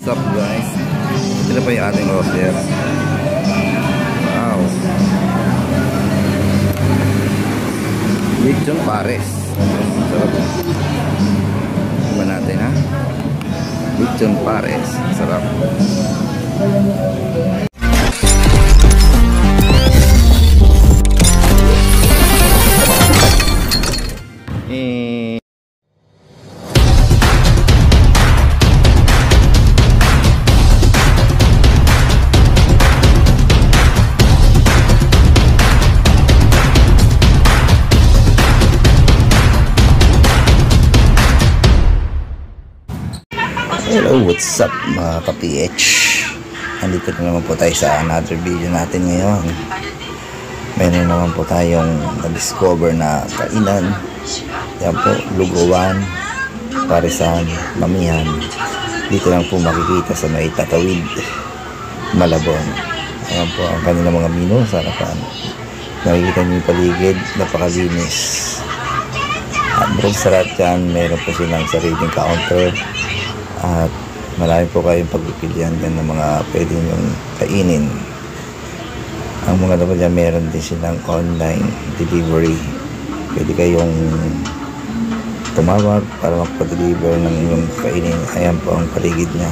What's up guys? Ito na pa yung ating order. Wow. Lechon pares. Sarap. Iba natin ha. Lechon pares. Sarap. Hello, what's up mga ka-PH? Nandito na naman po tayo sa another video natin ngayon. Meron naman po tayong na-discover na kainan. Yan po, lugawan, paresan, mamihan. Dito lang po makikita sa may Tatawid, Malabon. Ayan po ang kanilang mga menu sa harapan. Nakikita niyo yung paligid, napakalinis. At bukod sa lahat yan, meron po silang sariling counter. At marami po kayong pagpipilian dyan ng mga pwede nyong kainin. Ang mga dapat dyan, meron din silang online delivery. Pwede kayong tumawag para magpa-deliver ng inyong kainin. Ayan po ang paligid niya.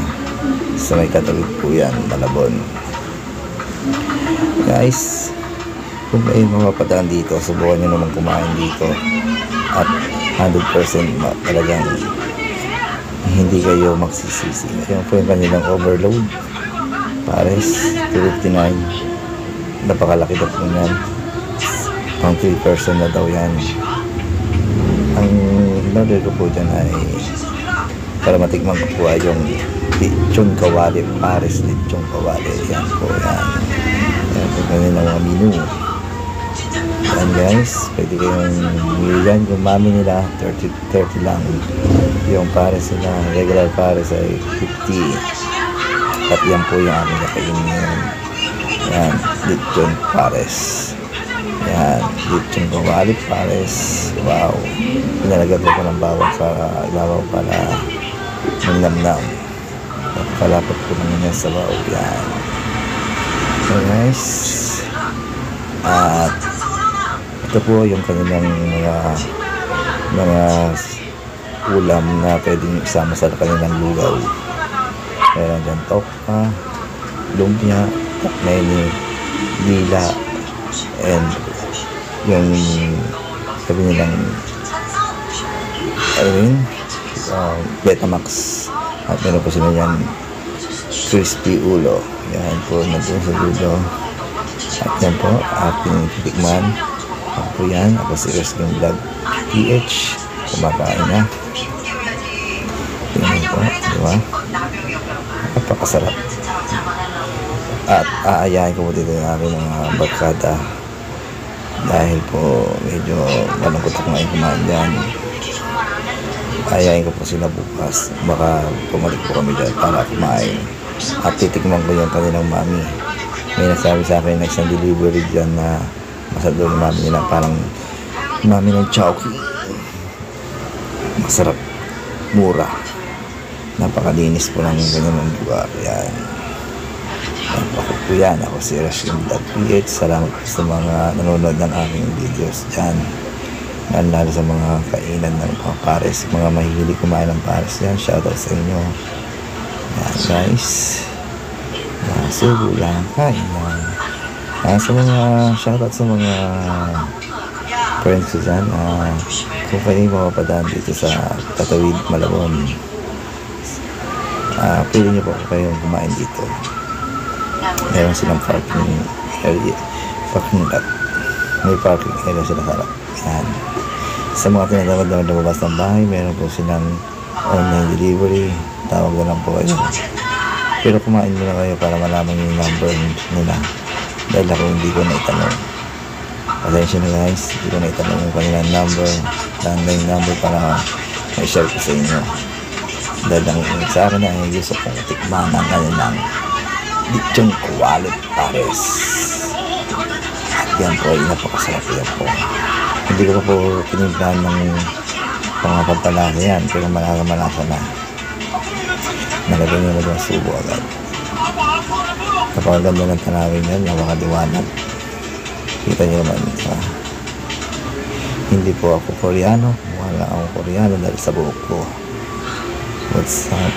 Sa may Tatawid po yan, Malabon. Guys, kung kayo mapapadaan dito, subukan nyo naman kumain dito. At 100% talagang hindi kayo magsisisi. Ayan po yung kanilang overload pares, 259. Napakalaki na po yan. Pang 3 person na daw yan. Ang order ko po dyan ay para matikman ko po ay yung lechon kawali pares, lechon kawali. Ayan po yan. Ayan po yung kanilang mga menu. Ayan guys, pwede kayong miligan. Yung mami nila 30 lang. Yung pares nila, regular pares ay 50. At yan po yung aming nakainin ngayon. Yan, lechon pares. Yan, lechon kawali pares. Wow, pinalagyan ko ng bawang sa ilaw para manlamnam. Kalapot ko naman yan sa bawang. Yan. So guys, at ito po yung kanilang mga ulam na pwedeng isama sa kanilang lugaw. Meron dyan tokpa, lumpia, takmeni, dila, and yung sabi nilang Betamax. At meron po sila yan crispy ulo. Yan po nandun sa dulo. At yan po ating titikman. Ako po yan. Ako si Wrestling Vlog PH. Kumakain na. Tingnan po, diba? Napakasarap. At aayahin ko po dito ng aking mga barkada dahil po medyo malungkot ako ngayon kumain dyan. Aayahin ko po sila bukas. Baka pumalik po kami dyan para kumain. At titikman ko yung kanilang mami. May nasabi sa akin na isang delivery dyan na masado ng mami nila, parang mami ng Chowky. Masarap, mura, napakalinis po ng ganyan lugar. Yan, ako po yan. Ako si Wrestling Vlog PH. Salamat po sa mga nanonood ng aking videos dyan, lalo sa mga kainan ng mga pares, mga mahilig kumain ng pares. Yan, shoutout sa inyo. Yan guys, sugo lang kainan. Sa mga shoutout sa mga friends ko dyan, kung kayo mapapadaan dito sa Tatawid, Malabon, pwede nyo po kayong kumain dito. Meron silang parking area, parking lot. May parking area sila harap. Yan. Sa mga tinatawag na lumabas ng bahay, meron po silang online delivery. Tawag na lang po kayo. Pero kumain muna kayo para malaman yung number nila. Dahil ako hindi ko naitanong. Pasensya na guys, hindi ko naitanong yung kanilang number, landline number para ma-share ko sa inyo. Dahil ang sa akin ay gusto kong tikman ng kanilang lechon kawali pares. At yan po ay napakasarap yan po. Hindi ko pa po tinimplahan ng mga pampalasa yan, pero malasa na. Nalagay niya na subo agad. Napakaganda ng tanawin yan, napakaliwanag. Kita niyo naman, hindi po ako Koreano, wala akong Koreano dahil sa buhok ko. What's up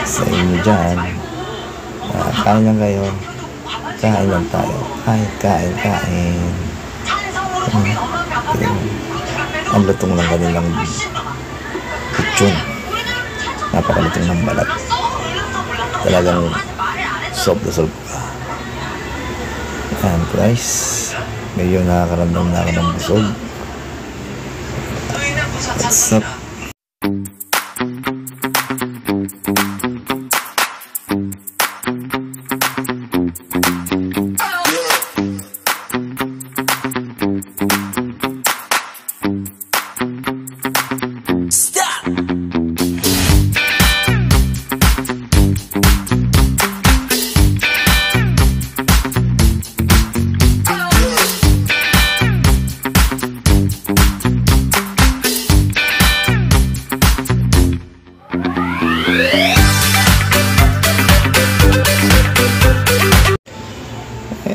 sa inyo dyan? Kain lang kayo, kain lang tayo, kain. Ang lutong ng kanilang lechon, napakalutong ng balat, talagang sob na sob ka. And guys, medyo nakakaramdam na ako ng busog. What's up?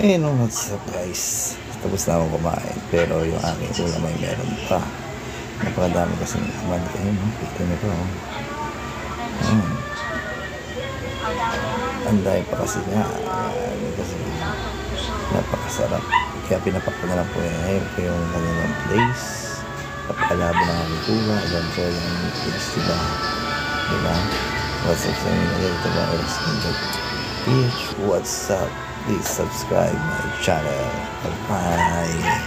Hey, no, what's up guys? Tapos na ako kumain, pero yung aking ulam ay meron pa. Napakadami kasi naman kayo, no? Kita nyo pa, oh. Anday pa kasi nga. Kasi napakasarap. Kaya pinapak ko na lang po yung kanilang place. Napakalabo ng aming tula. Alam ko yung place, diba? Diba? What's up sa inyo? Ito ba? Bitch, what's up? Please subscribe my channel. Bye.